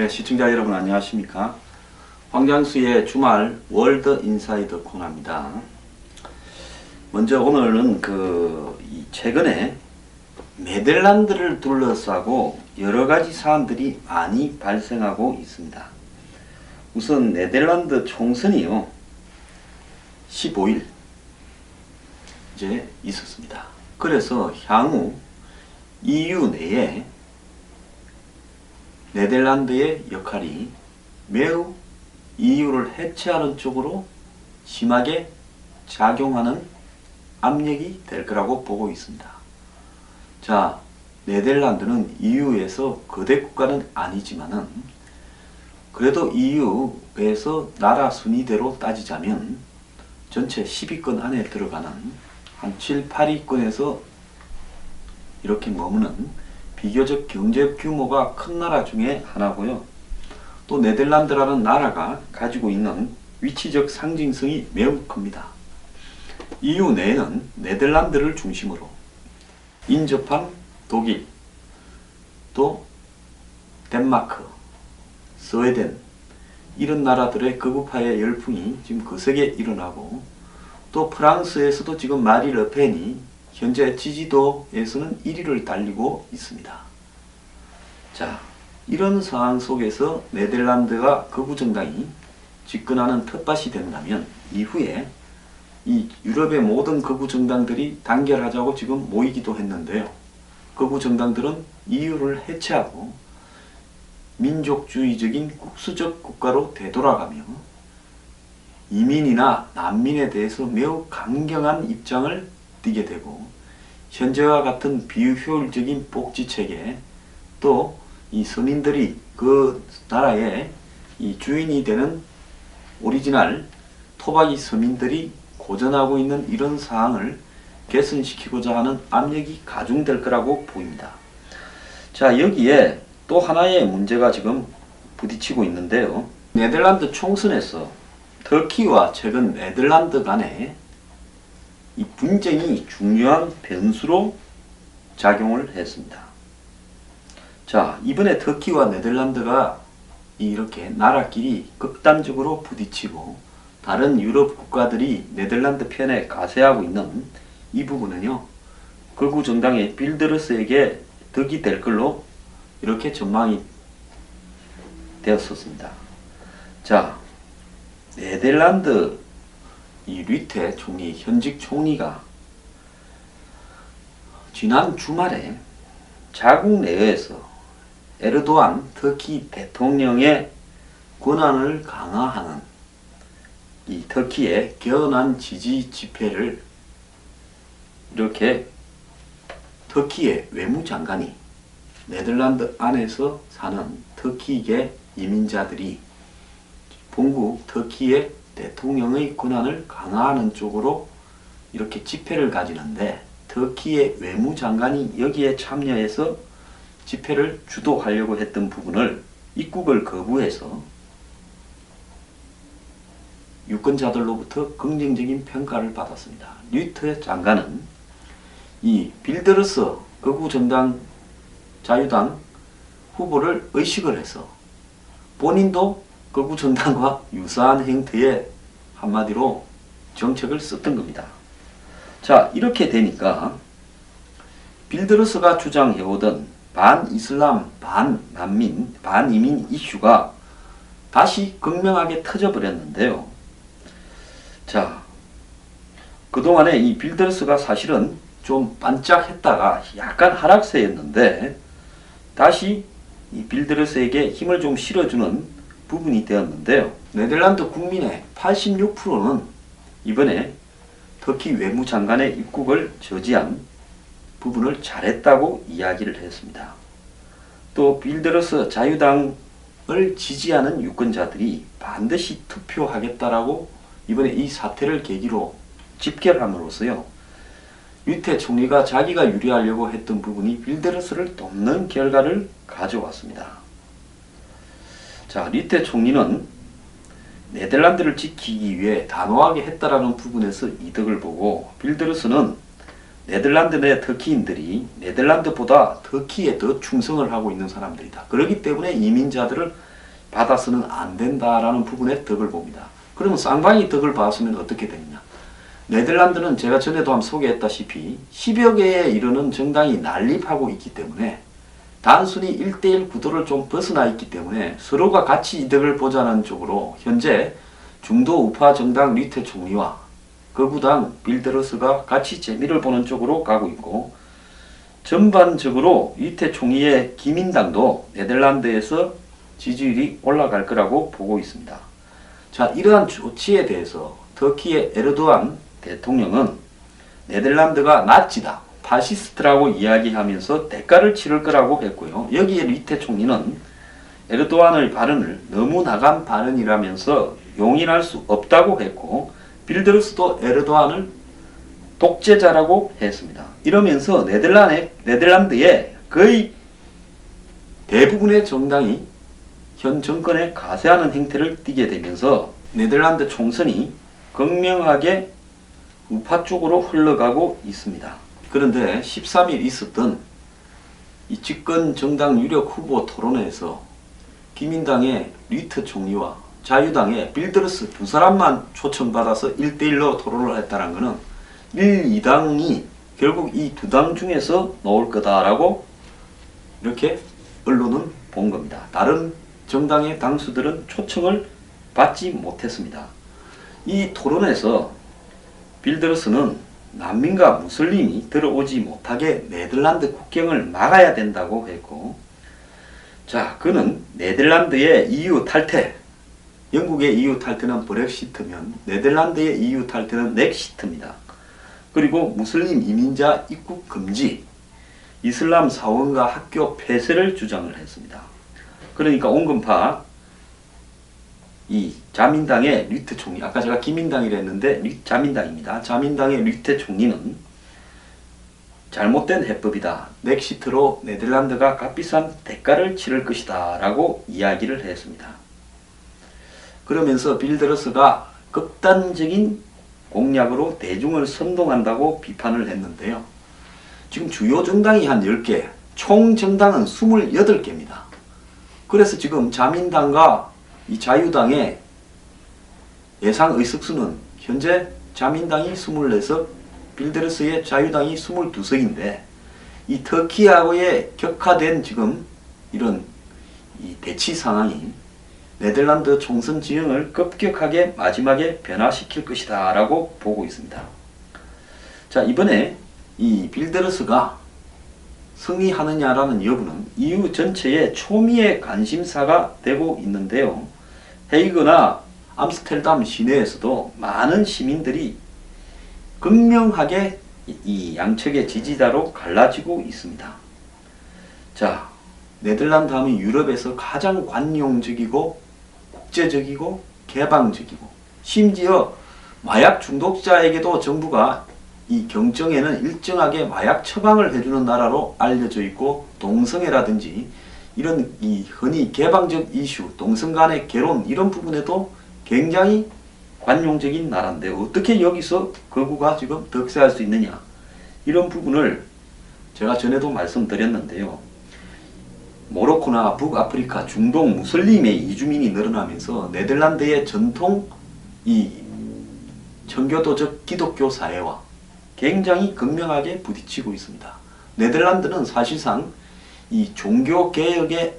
네, 시청자 여러분 안녕하십니까? 황장수의 주말 월드 인사이드 코너입니다. 먼저 오늘은 최근에 네덜란드를 둘러싸고 여러 가지 사안들이 많이 발생하고 있습니다. 우선 네덜란드 총선이요, 15일 이제 있었습니다. 그래서 향후 EU 내에 네덜란드의 역할이 매우 EU를 해체하는 쪽으로 심하게 작용하는 압력이 될 거라고 보고 있습니다. 자, 네덜란드는 EU에서 거대 국가는 아니지만은 그래도 EU에서 나라 순위대로 따지자면 전체 10위권 안에 들어가는 한 7, 8위권에서 이렇게 머무는 비교적 경제 규모가 큰 나라 중에 하나고요. 또 네덜란드라는 나라가 가지고 있는 위치적 상징성이 매우 큽니다. EU 내에는 네덜란드를 중심으로 인접한 독일, 또 덴마크, 스웨덴 이런 나라들의 극우파의 열풍이 지금 거세게 일어나고, 또 프랑스에서도 지금 마리 르펜이 현재 지지도에서는 1위를 달리고 있습니다. 자, 이런 상황 속에서 네덜란드가 극우 정당이 집권하는 텃밭이 된다면 이후에 이 유럽의 모든 극우 정당들이 단결하자고 지금 모이기도 했는데요. 극우 정당들은 EU를 해체하고 민족주의적인 국수적 국가로 되돌아가며 이민이나 난민에 대해서 매우 강경한 입장을 띄게 되고, 현재와 같은 비효율적인 복지체계, 또 이 서민들이 그 나라의 이 주인이 되는 오리지널 토박이 서민들이 고전하고 있는 이런 상황을 개선시키고자 하는 압력이 가중될 거라고 보입니다. 자, 여기에 또 하나의 문제가 지금 부딪히고 있는데요. 네덜란드 총선에서 터키와 최근 네덜란드 간에 이 분쟁이 중요한 변수로 작용을 했습니다. 자, 이번에 터키와 네덜란드가 이렇게 나라끼리 극단적으로 부딪히고 다른 유럽 국가들이 네덜란드 편에 가세하고 있는 이 부분은요, 극우 정당의 빌드러스에게 덕이 될 걸로 이렇게 전망이 되었었습니다. 자, 네덜란드 이 류테 총리, 현직 총리가 지난 주말에 자국 내에서 에르도안 터키 대통령의 권한을 강화하는 이 터키의 견한 지지 집회를 이렇게 터키의 외무장관이 네덜란드 안에서 사는 터키계 이민자들이 본국 터키의 대통령의 권한을 강화하는 쪽으로 이렇게 집회를 가지는데, 터키의 외무장관이 여기에 참여해서 집회를 주도하려고 했던 부분을 입국을 거부해서 유권자들로부터 긍정적인 평가를 받았습니다. 류테 장관은 이 빌드러스 극우 정당 자유당 후보를 의식을 해서 본인도 극우 정당과 유사한 형태의 한마디로 정책을 썼던 겁니다. 자, 이렇게 되니까 빌드러스가 주장해오던 반이슬람, 반난민, 반이민 이슈가 다시 극명하게 터져버렸는데요. 자, 그동안에 이 빌드러스가 사실은 좀 반짝했다가 약간 하락세였는데 다시 이 빌드러스에게 힘을 좀 실어주는 부분이 되었는데요. 네덜란드 국민의 86%는 이번에 터키 외무장관의 입국을 저지한 부분을 잘했다고 이야기를 했습니다. 또 빌드러스 자유당을 지지하는 유권자들이 반드시 투표하겠다라고 이번에 이 사태를 계기로 집결함으로써요, 류테 총리가 자기가 유리하려고 했던 부분이 빌드러스를 돕는 결과를 가져왔습니다. 자, 류테 총리는 네덜란드를 지키기 위해 단호하게 했다라는 부분에서 이득을 보고, 빌드러스는 네덜란드 내 터키인들이 네덜란드보다 터키에 더 충성을 하고 있는 사람들이다. 그렇기 때문에 이민자들을 받아서는 안 된다라는 부분에 덕을 봅니다. 그러면 쌍방이 덕을 봤으면 어떻게 되느냐? 네덜란드는 제가 전에도 한번 소개했다시피 10여 개에 이르는 정당이 난립하고 있기 때문에 단순히 1대1 구도를 좀 벗어나 있기 때문에 서로가 같이 이득을 보자는 쪽으로 현재 중도 우파 정당 류테 총리와 극우당 빌드러스가 같이 재미를 보는 쪽으로 가고 있고, 전반적으로 류테 총리의 기민당도 네덜란드에서 지지율이 올라갈 거라고 보고 있습니다. 자, 이러한 조치에 대해서 터키의 에르도안 대통령은 네덜란드가 나치다, 파시스트라고 이야기하면서 대가를 치를 거라고 했고요. 여기에 류테 총리는 에르도안의 발언을 너무 나간 발언이라면서 용인할 수 없다고 했고, 빌드러스도 에르도안을 독재자라고 했습니다. 이러면서 네덜란드의 거의 대부분의 정당이 현 정권에 가세하는 행태를 띠게 되면서 네덜란드 총선이 극명하게 우파 쪽으로 흘러가고 있습니다. 그런데 13일 있었던 이 집권 정당 유력 후보 토론회에서 기민당의 류테 총리와 자유당의 빌드러스 두 사람만 초청받아서 1대1로 토론을 했다는 것은 1, 2당이 결국 이 두 당 중에서 나올 거다라고 이렇게 언론은 본 겁니다. 다른 정당의 당수들은 초청을 받지 못했습니다. 이 토론에서 빌드러스는 난민과 무슬림이 들어오지 못하게 네덜란드 국경을 막아야 된다고 했고, 자, 그는 네덜란드의 EU 탈퇴, 영국의 EU 탈퇴는 브렉시트면 네덜란드의 EU 탈퇴는 넥시트입니다. 그리고 무슬림 이민자 입국 금지, 이슬람 사원과 학교 폐쇄를 주장을 했습니다. 그러니까 온건파 이 자민당의 류테 총리, 아까 제가 기민당이라 했는데 자민당입니다. 자민당의 류테 총리는 잘못된 해법이다, 넥시트로 네덜란드가 값비싼 대가를 치를 것이다 라고 이야기를 했습니다. 그러면서 빌드러스가 극단적인 공약으로 대중을 선동한다고 비판을 했는데요. 지금 주요 정당이 한 10개, 총 정당은 28개입니다. 그래서 지금 자민당과 이 자유당의 예상 의석수는 현재 자민당이 24석, 빌드러스의 자유당이 22석인데, 이 터키하고의 격화된 지금 이런 이 대치 상황이 네덜란드 총선 지형을 급격하게 마지막에 변화시킬 것이다 라고 보고 있습니다. 자, 이번에 이 빌드러스가 승리하느냐라는 여부는 EU 전체의 초미의 관심사가 되고 있는데요. 헤이그나 암스테르담 시내에서도 많은 시민들이 극명하게 이 양측의 지지자로 갈라지고 있습니다. 자, 네덜란드 하면 유럽에서 가장 관용적이고 국제적이고 개방적이고, 심지어 마약 중독자에게도 정부가 이 경정에는 일정하게 마약 처방을 해주는 나라로 알려져 있고, 동성애라든지 이런 이 흔히 개방적 이슈, 동성 간의 결혼 이런 부분에도 굉장히 관용적인 나라인데 어떻게 여기서 거구가 지금 득세할 수 있느냐, 이런 부분을 제가 전에도 말씀드렸는데요. 모로코나 북아프리카, 중동 무슬림의 이주민이 늘어나면서 네덜란드의 전통 이 청교도적 기독교 사회와 굉장히 극명하게 부딪히고 있습니다. 네덜란드는 사실상 이 종교 개혁에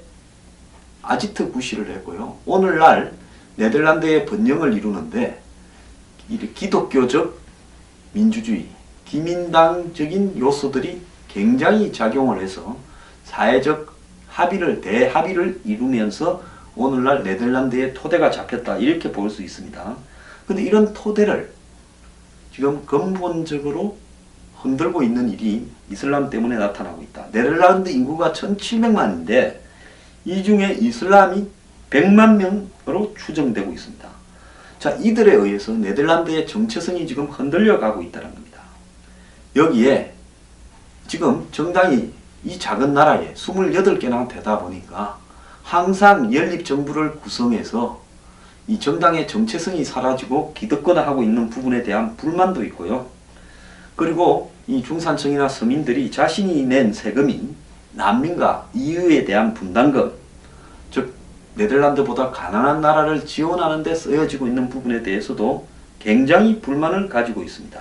아지트 구시를 했고요. 오늘날 네덜란드의 번영을 이루는데 이 기독교적 민주주의, 기민당적인 요소들이 굉장히 작용을 해서 사회적 대합의를 이루면서 오늘날 네덜란드의 토대가 잡혔다, 이렇게 볼 수 있습니다. 근데 이런 토대를 지금 근본적으로 흔들고 있는 일이 이슬람 때문에 나타나고 있다. 네덜란드 인구가 1700만인데 이 중에 이슬람이 100만 명으로 추정되고 있습니다. 자, 이들에 의해서 네덜란드의 정체성이 지금 흔들려 가고 있다는 겁니다. 여기에 지금 정당이 이 작은 나라에 28개나 되다 보니까 항상 연립정부를 구성해서 이 정당의 정체성이 사라지고 기득권화하고 있는 부분에 대한 불만도 있고요. 그리고 이 중산층이나 서민들이 자신이 낸 세금이 난민과 EU에 대한 분담금, 즉 네덜란드보다 가난한 나라를 지원하는 데 쓰여지고 있는 부분에 대해서도 굉장히 불만을 가지고 있습니다.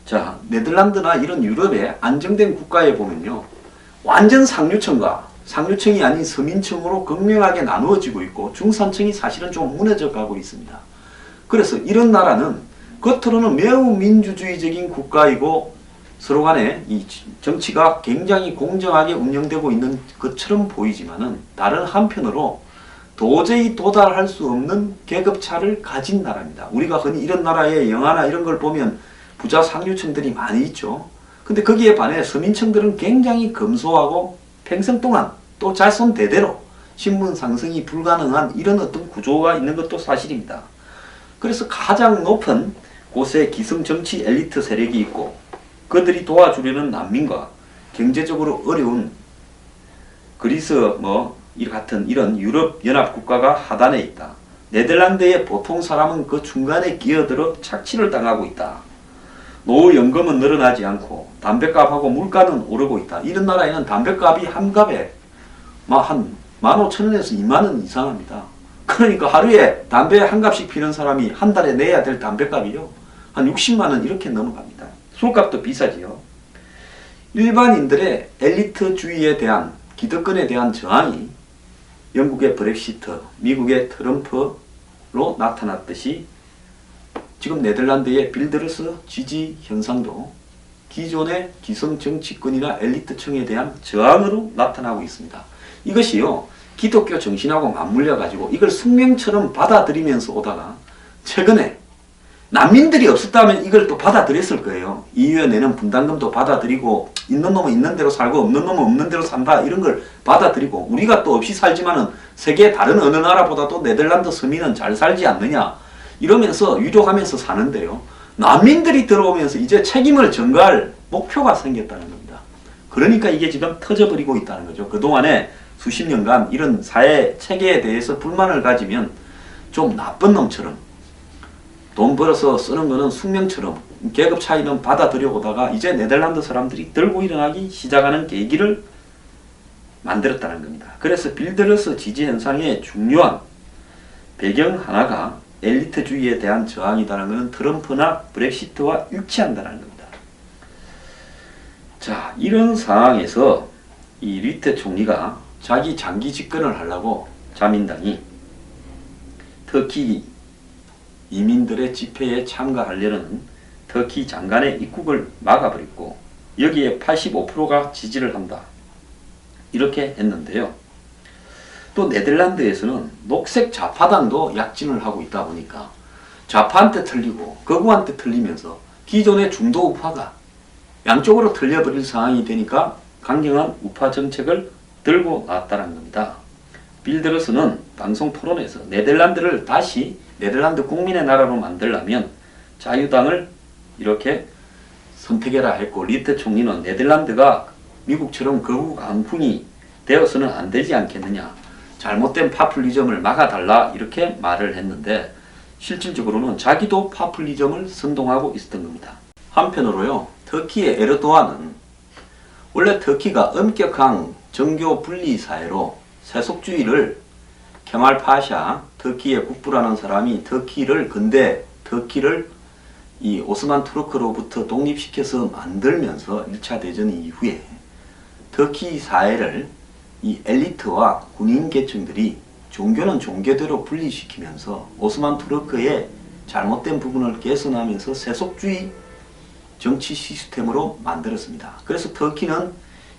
자, 네덜란드나 이런 유럽의 안정된 국가에 보면요, 완전 상류층과 상류층이 아닌 서민층으로 극명하게 나누어지고 있고 중산층이 사실은 좀 무너져 가고 있습니다. 그래서 이런 나라는 겉으로는 매우 민주주의적인 국가이고 서로 간에 이 정치가 굉장히 공정하게 운영되고 있는 것처럼 보이지만은 다른 한편으로 도저히 도달할 수 없는 계급차를 가진 나라입니다. 우리가 흔히 이런 나라의 영화나 이런 걸 보면 부자 상류층들이 많이 있죠. 근데 거기에 반해 서민층들은 굉장히 검소하고 평생 동안 또 자손 대대로 신분 상승이 불가능한 이런 어떤 구조가 있는 것도 사실입니다. 그래서 가장 높은 곳에 기성 정치 엘리트 세력이 있고 그들이 도와주려는 난민과 경제적으로 어려운 그리스 이 같은 이런 유럽 연합 국가가 하단에 있다. 네덜란드의 보통 사람은 그 중간에 끼어들어 착취를 당하고 있다. 노후연금은 늘어나지 않고 담뱃값하고 물가는 오르고 있다. 이런 나라에는 담뱃값이 한 값에 한 15,000원에서 2만원 이상합니다. 그러니까 하루에 담배 한 값씩 피는 사람이 한 달에 내야 될 담뱃값이요, 한 60만원 이렇게 넘어갑니다. 술값도 비싸지요. 일반인들의 엘리트주의에 대한 기득권에 대한 저항이 영국의 브렉시트, 미국의 트럼프로 나타났듯이 지금 네덜란드의 빌드러스 지지 현상도 기존의 기성 정치권이나 엘리트층에 대한 저항으로 나타나고 있습니다. 이것이요, 기독교 정신하고 맞물려 가지고 이걸 숙명처럼 받아들이면서 오다가 최근에 난민들이 없었다면 이걸 또 받아들였을 거예요. EU에 내는 분담금도 받아들이고 있는 놈은 있는 대로 살고 없는 놈은 없는 대로 산다, 이런 걸 받아들이고 우리가 또 없이 살지만은 세계 다른 어느 나라보다도 네덜란드 서민은 잘 살지 않느냐 이러면서 위로하면서 사는데요, 난민들이 들어오면서 이제 책임을 전가할 목표가 생겼다는 겁니다. 그러니까 이게 지금 터져버리고 있다는 거죠. 그동안에 수십 년간 이런 사회 체계에 대해서 불만을 가지면 좀 나쁜 놈처럼 돈 벌어서 쓰는 거는 숙명처럼 계급 차이는 받아들여 오다가 이제 네덜란드 사람들이 들고 일어나기 시작하는 계기를 만들었다는 겁니다. 그래서 빌드러스 지지 현상의 중요한 배경 하나가 엘리트주의에 대한 저항이라는 것은 트럼프나 브렉시트와 일치한다는 겁니다. 자, 이런 상황에서 이 류테 총리가 자기 장기 집권을 하려고 자민당이 터키 이민들의 집회에 참가하려는 터키 장관의 입국을 막아버렸고 여기에 85%가 지지를 한다, 이렇게 했는데요. 또 네덜란드에서는 녹색 좌파당도 약진을 하고 있다 보니까 좌파한테 틀리고 극우한테 틀리면서 기존의 중도 우파가 양쪽으로 틀려버릴 상황이 되니까 강경한 우파 정책을 들고 나왔다는 겁니다. 빌드러스는 방송 토론에서 네덜란드를 다시 네덜란드 국민의 나라로 만들려면 자유당을 이렇게 선택해라 했고, 리테 총리는 네덜란드가 미국처럼 거국 강풍이 되어서는 안 되지 않겠느냐, 잘못된 파퓰리즘을 막아달라, 이렇게 말을 했는데 실질적으로는 자기도 파퓰리즘을 선동하고 있었던 겁니다. 한편으로요, 터키의 에르도안은 원래 터키가 엄격한 정교 분리 사회로 세속주의를 케말 파샤, 터키의 국부라는 사람이 근대 터키를 이 오스만 투르크로부터 독립시켜서 만들면서 1차 대전 이후에 터키 사회를 이 엘리트와 군인 계층들이 종교는 종교대로 분리시키면서 오스만 투르크의 잘못된 부분을 개선하면서 세속주의 정치 시스템으로 만들었습니다. 그래서 터키는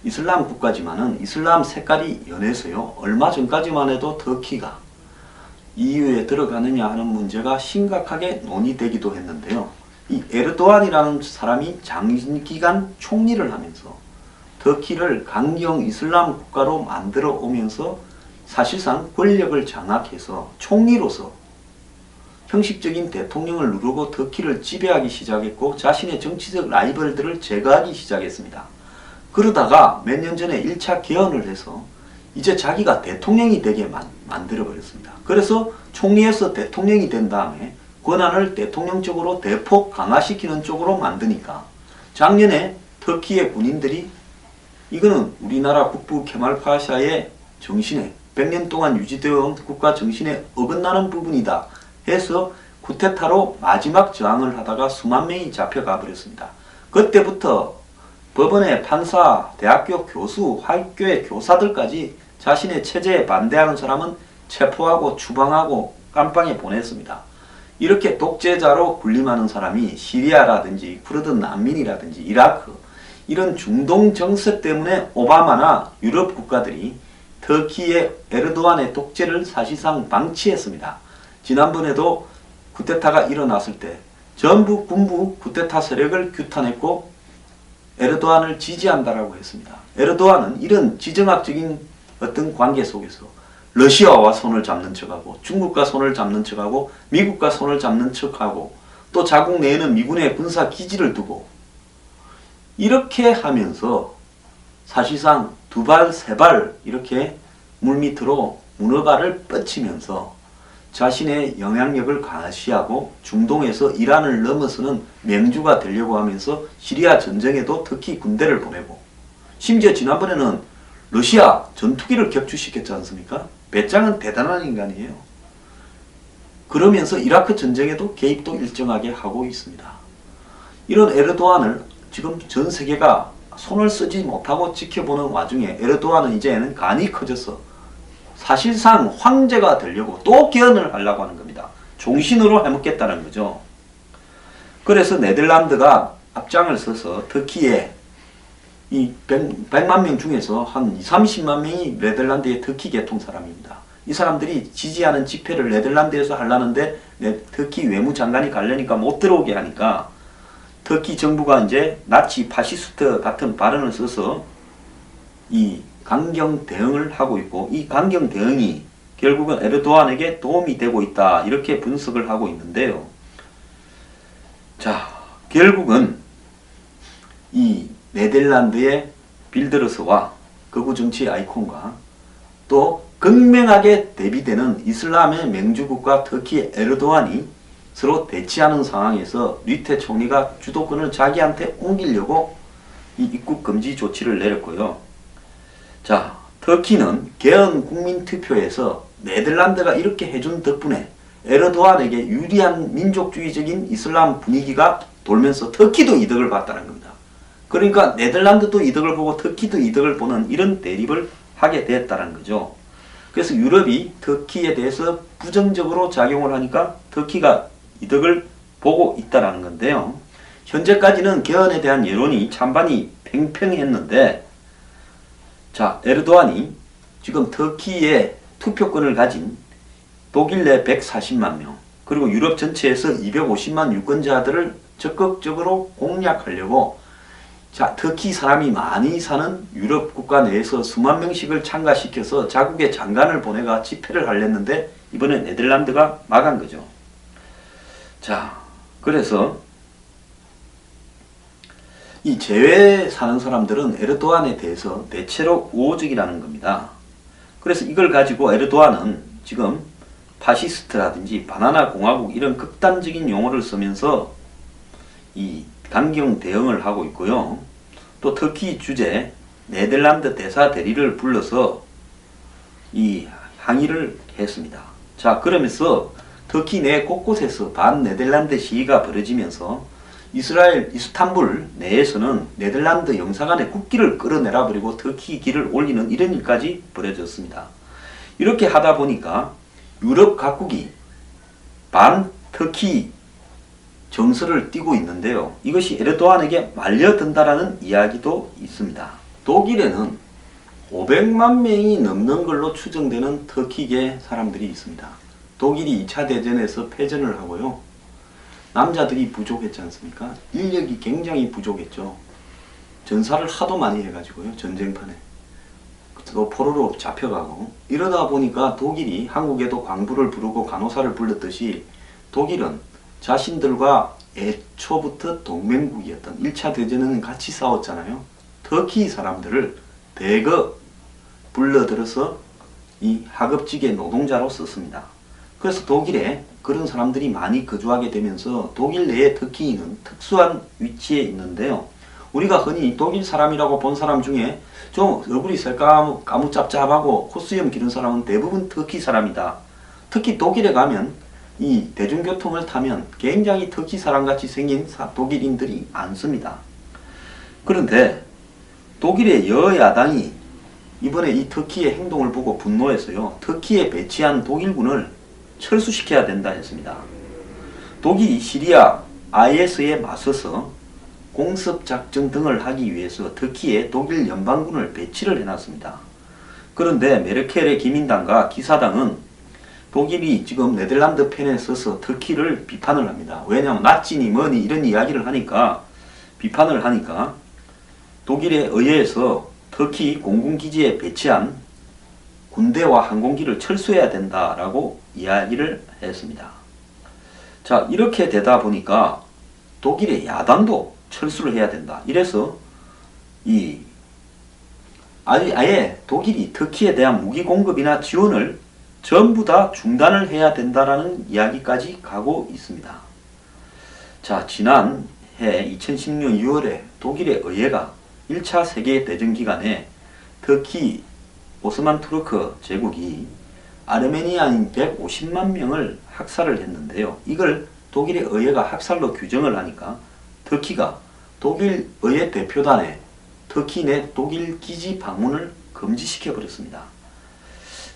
이슬람 국가지만은 이슬람 색깔이 연해서요, 얼마 전까지만 해도 터키가 EU에 들어가느냐 하는 문제가 심각하게 논의되기도 했는데요. 이 에르도안이라는 사람이 장기간 총리를 하면서 터키를 강경 이슬람 국가로 만들어 오면서 사실상 권력을 장악해서 총리로서 형식적인 대통령을 누르고 터키를 지배하기 시작했고 자신의 정치적 라이벌들을 제거하기 시작했습니다. 그러다가 몇 년 전에 1차 개헌을 해서 이제 자기가 대통령이 되게 만들어버렸습니다. 그래서 총리에서 대통령이 된 다음에 권한을 대통령 쪽으로 대폭 강화시키는 쪽으로 만드니까 작년에 터키의 군인들이 이거는 우리나라 국부 케말 파샤의 정신에 100년 동안 유지되어 온 국가 정신에 어긋나는 부분이다 해서 쿠데타로 마지막 저항을 하다가 수만 명이 잡혀가 버렸습니다. 그때부터 법원의 판사, 대학교 교수, 화교회 교사들까지 자신의 체제에 반대하는 사람은 체포하고 추방하고 깜빵에 보냈습니다. 이렇게 독재자로 군림하는 사람이 시리아라든지 쿠르드 난민이라든지 이라크 이런 중동 정세 때문에 오바마나 유럽 국가들이 터키의 에르도안의 독재를 사실상 방치했습니다. 지난번에도 쿠데타가 일어났을 때 전부 군부 쿠데타 세력을 규탄했고 에르도안을 지지한다라고 했습니다. 에르도안은 이런 지정학적인 어떤 관계 속에서 러시아와 손을 잡는 척하고 중국과 손을 잡는 척하고 미국과 손을 잡는 척하고 또 자국 내에는 미군의 군사 기지를 두고 이렇게 하면서 사실상 두 발, 세 발 이렇게 물밑으로 문어발을 뻗치면서 자신의 영향력을 과시하고 중동에서 이란을 넘어서는 맹주가 되려고 하면서 시리아 전쟁에도 특히 군대를 보내고 심지어 지난번에는 러시아 전투기를 격추시켰지 않습니까? 배짱은 대단한 인간이에요. 그러면서 이라크 전쟁에도 개입도 일정하게 하고 있습니다. 이런 에르도안을 지금 전 세계가 손을 쓰지 못하고 지켜보는 와중에 에르도안은 이제는 간이 커져서 사실상 황제가 되려고 또 개헌을 하려고 하는 겁니다. 종신으로 해먹겠다는 거죠. 그래서 네덜란드가 앞장을 서서 터키에 이 100만 명 중에서 한 20, 30만 명이 네덜란드의 터키 계통 사람입니다. 이 사람들이 지지하는 집회를 네덜란드에서 하려는데 터키 외무장관이 가려니까 못 들어오게 하니까 터키 정부가 이제 나치 파시스트 같은 발언을 써서 이 강경 대응을 하고 있고 이 강경 대응이 결국은 에르도안에게 도움이 되고 있다 이렇게 분석을 하고 있는데요. 자, 결국은 이 네덜란드의 빌드러스와 극우 정치 아이콘과 또 극명하게 대비되는 이슬람의 맹주국가 터키 에르도안이 서로 대치하는 상황에서 류테 총리가 주도권을 자기한테 옮기려고 이 입국 금지 조치를 내렸고요. 자, 터키는 개헌 국민투표에서 네덜란드가 이렇게 해준 덕분에 에르도안에게 유리한 민족주의적인 이슬람 분위기가 돌면서 터키도 이득을 봤다는 겁니다. 그러니까 네덜란드도 이득을 보고 터키도 이득을 보는 이런 대립을 하게 됐다는 거죠. 그래서 유럽이 터키에 대해서 부정적으로 작용을 하니까 터키가 이득을 보고 있다는 건데요. 현재까지는 개헌에 대한 여론이 찬반이 팽팽했는데 자, 에르도안이 지금 터키의 투표권을 가진 독일 내 140만 명 그리고 유럽 전체에서 250만 유권자들을 적극적으로 공략하려고 자, 터키 사람이 많이 사는 유럽 국가 내에서 수만 명씩을 참가시켜서 자국의 장관을 보내가 집회를 하려는데 이번에 네덜란드가 막은 거죠. 자, 그래서 이 제외에 사는 사람들은 에르도안에 대해서 대체로 우호적이라는 겁니다. 그래서 이걸 가지고 에르도안은 지금 파시스트라든지 바나나 공화국 이런 극단적인 용어를 쓰면서 이 강경 대응을 하고 있고요. 또 터키 주재 네덜란드 대사 대리를 불러서 이 항의를 했습니다. 자, 그러면서 터키 내 곳곳에서 반 네덜란드 시위가 벌어지면서 이스라엘 이스탄불 내에서는 네덜란드 영사관의 국기를 끌어내라 버리고 터키 길을 올리는 이런 일까지 벌어졌습니다. 이렇게 하다 보니까 유럽 각국이 반 터키 정서를 띠고 있는데요. 이것이 에르도안에게 말려든다라는 이야기도 있습니다. 독일에는 500만 명이 넘는 걸로 추정되는 터키계 사람들이 있습니다. 독일이 2차 대전에서 패전을 하고요. 남자들이 부족했지 않습니까? 인력이 굉장히 부족했죠. 전사를 하도 많이 해가지고요. 전쟁판에. 또 포로로 잡혀가고 이러다 보니까 독일이 한국에도 광부를 부르고 간호사를 불렀듯이 독일은 자신들과 애초부터 동맹국이었던 1차 대전에는 같이 싸웠잖아요. 터키 사람들을 대거 불러들여서 이 하급직의 노동자로 썼습니다. 그래서 독일에 그런 사람들이 많이 거주하게 되면서 독일 내의 터키인은 특수한 위치에 있는데요. 우리가 흔히 독일 사람이라고 본 사람 중에 좀 얼굴이 까무잡잡하고 콧수염 기른 사람은 대부분 터키 사람이다. 특히 독일에 가면 이 대중교통을 타면 굉장히 터키 사람같이 생긴 독일인들이 많습니다. 그런데 독일의 여야당이 이번에 이 터키의 행동을 보고 분노해서요, 터키에 배치한 독일군을 철수시켜야 된다 했습니다. 독일이 시리아 IS에 맞서서 공습작전 등을 하기 위해서 터키에 독일 연방군을 배치를 해놨습니다. 그런데 메르켈의 기민당과 기사당은 독일이 지금 네덜란드 편에 서서 터키를 비판을 합니다. 왜냐하면 나치니 뭐니 이런 이야기를 하니까, 비판을 하니까 독일에 의해서 터키 공군기지에 배치한 군대와 항공기를 철수해야 된다라고 이야기를 했습니다. 자, 이렇게 되다 보니까 독일의 야당도 철수를 해야 된다. 이래서 아예 독일이 터키에 대한 무기 공급이나 지원을 전부 다 중단을 해야 된다라는 이야기까지 가고 있습니다. 자, 지난해 2016년 6월에 독일의 의회가 1차 세계대전 기간에 터키 오스만 투르크 제국이 아르메니아인 150만 명을 학살을 했는데요. 이걸 독일의 의회가 학살로 규정을 하니까 터키가 독일 의회 대표단에 터키 내 독일 기지 방문을 금지시켜 버렸습니다.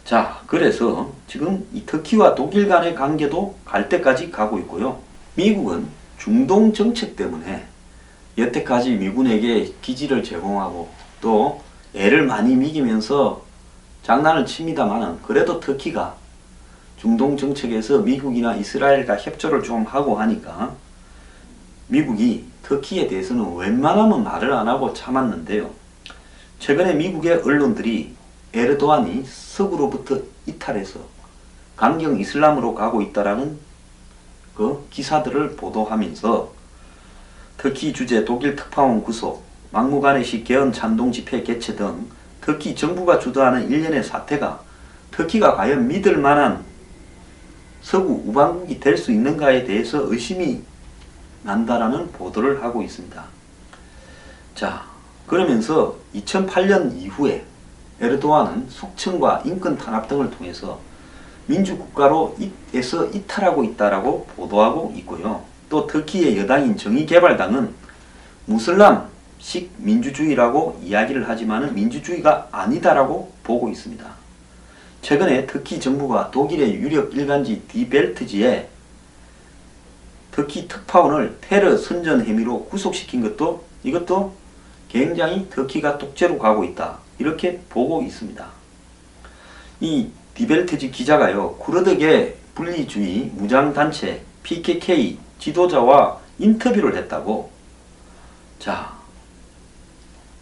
자, 그래서 지금 이 터키와 독일 간의 관계도 갈 때까지 가고 있고요. 미국은 중동 정책 때문에 여태까지 미군에게 기지를 제공하고 또 애를 많이 먹이면서 장난을 칩니다만은, 그래도 터키가 중동 정책에서 미국이나 이스라엘과 협조를 좀 하고 하니까 미국이 터키에 대해서는 웬만하면 말을 안 하고 참았는데요. 최근에 미국의 언론들이 에르도안이 서구로부터 이탈해서 강경 이슬람으로 가고 있다라는 그 기사들을 보도하면서 터키 주재 독일 특파원 구속, 막무가내식 개헌 찬동 집회 개최 등 터키 정부가 주도하는 일련의 사태가 터키가 과연 믿을 만한 서구 우방국이 될 수 있는가에 대해서 의심이 난다라는 보도를 하고 있습니다. 자, 그러면서 2008년 이후에 에르도안은 숙청과 인권 탄압 등을 통해서 민주국가로에서 이탈하고 있다라고 보도하고 있고요. 또 터키의 여당인 정의개발당은 무슬람식 민주주의라고 이야기를 하지만 민주주의가 아니다라고 보고 있습니다. 최근에 터키 정부가 독일의 유력 일간지 디벨트지에 터키 특파원을 테러 선전 혐의로 구속시킨 것도, 이것도 굉장히 터키가 독재로 가고 있다, 이렇게 보고 있습니다. 이 디벨트지 기자가요, 쿠르드계 분리주의 무장단체 PKK 지도자와 인터뷰를 했다고. 자,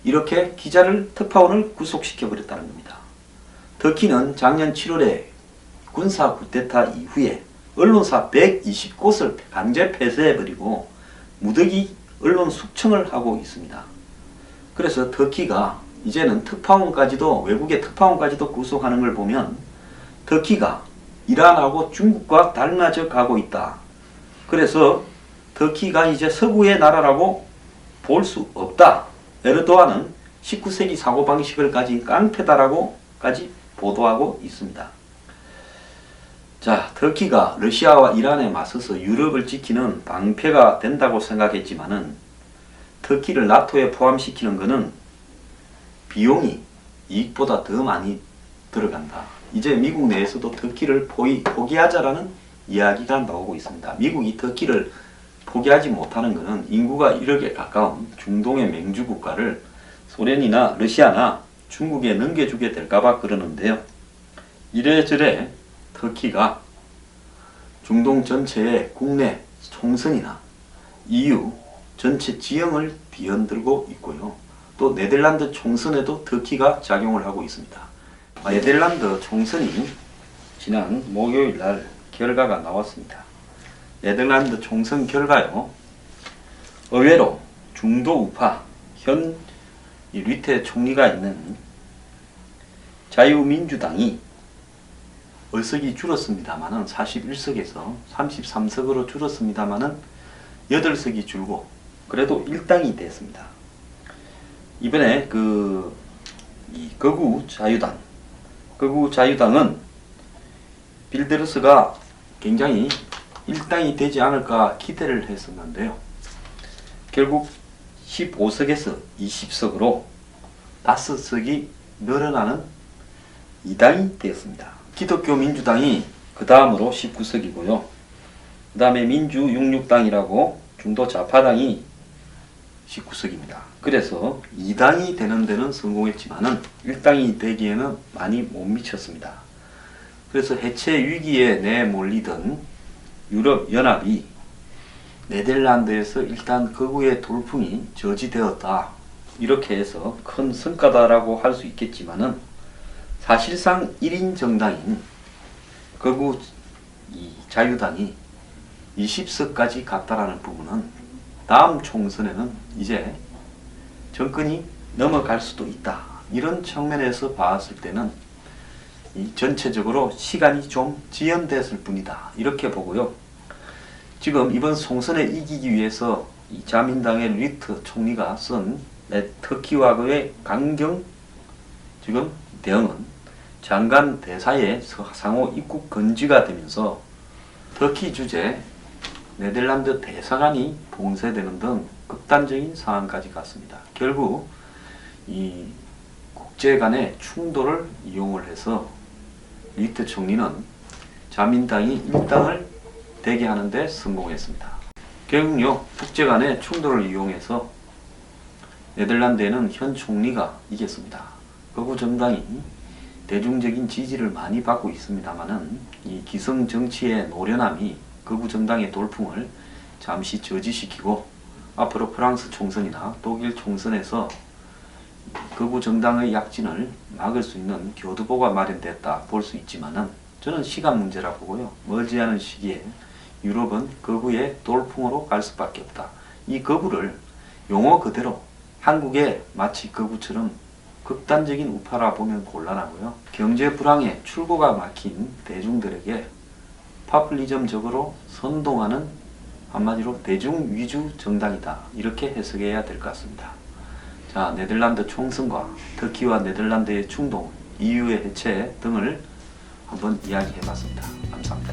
이렇게 기자를, 특파원을 구속시켜 버렸다는 겁니다. 터키는 작년 7월에 군사 쿠데타 이후에 언론사 120곳을 강제 폐쇄해버리고 무더기 언론 숙청을 하고 있습니다. 그래서 터키가 이제는 특파원까지도, 외국의 특파원까지도 구속하는 걸 보면 터키가 이란하고 중국과 닮아져 가고 있다. 그래서 터키가 이제 서구의 나라라고 볼 수 없다. 에르도안은 19세기 사고방식을 가진 깡패다라고까지 보도하고 있습니다. 자, 터키가 러시아와 이란에 맞서서 유럽을 지키는 방패가 된다고 생각했지만은 터키를 나토에 포함시키는 것은 비용이 이익보다 더 많이 들어간다. 이제 미국 내에서도 터키를 포기하자라는 이야기가 나오고 있습니다. 미국이 터키를 포기하지 못하는 것은 인구가 1억에 가까운 중동의 맹주 국가를 소련이나 러시아나 중국에 넘겨주게 될까봐 그러는데요. 이래저래 터키가 중동 전체의 국내 총선이나 EU 전체 지형을 뒤흔들고 있고요. 또 네덜란드 총선에도 터키가 작용을 하고 있습니다. 네덜란드 총선이 지난 목요일 날 결과가 나왔습니다. 네덜란드 총선 결과요, 의외로 중도 우파 현 류테 총리가 있는 자유민주당이 의석이 줄었습니다만은 41석에서 33석으로 줄었습니다만은 8석이 줄고 그래도 일당이 됐습니다. 이번에 이 극우 자유당은 빌데르스가 굉장히 일당이 되지 않을까 기대를 했었는데요. 결국 15석에서 20석으로 5석이 늘어나는 2당이 되었습니다. 기독교 민주당이 그 다음으로 19석이고요. 그 다음에 민주66당이라고 중도 좌파당이 19석입니다. 그래서 2당이 되는 데는 성공했지만은 1당이 되기에는 많이 못 미쳤습니다. 그래서 해체 위기에 내몰리던 유럽연합이 네덜란드에서 일단 극우의 돌풍이 저지되었다. 이렇게 해서 큰 성과다라고 할 수 있겠지만은 사실상 1인 정당인 극우 이 자유당이 20석까지 갔다라는 부분은 다음 총선에는 이제 정권이 넘어갈 수도 있다. 이런 측면에서 봤을 때는 이 전체적으로 시간이 좀 지연됐을 뿐이다. 이렇게 보고요. 지금 이번 총선에 이기기 위해서 이 자민당의 리트 총리가 쓴 터키와의 강경 지금 대응은 장관 대사의 상호 입국 금지가 되면서 터키 주재 네덜란드 대사관이 봉쇄되는 등 극단적인 상황까지 갔습니다. 결국 이 국제 간의 충돌을 이용을 해서 리트 총리는 자민당이 일당을 되게 하는데 성공했습니다. 결국요, 국제 간의 충돌을 이용해서 네덜란드에는 현 총리가 이겼습니다. 극우 정당이 대중적인 지지를 많이 받고 있습니다만은 이 기성 정치의 노련함이 극우 정당의 돌풍을 잠시 저지시키고 앞으로 프랑스 총선이나 독일 총선에서 극우 정당의 약진을 막을 수 있는 교두보가 마련됐다 볼 수 있지만은 저는 시간 문제라 보고요. 멀지 않은 시기에 유럽은 극우의 돌풍으로 갈 수밖에 없다. 이 극우를 용어 그대로 한국의 마치 극우처럼 극단적인 우파라 보면 곤란하고요. 경제 불황에 출구가 막힌 대중들에게 파퓰리즘적으로 선동하는 한마디로 대중 위주 정당이다. 이렇게 해석해야 될 것 같습니다. 자, 네덜란드 총선과 터키와 네덜란드의 충돌, EU의 해체 등을 한번 이야기해 봤습니다. 감사합니다.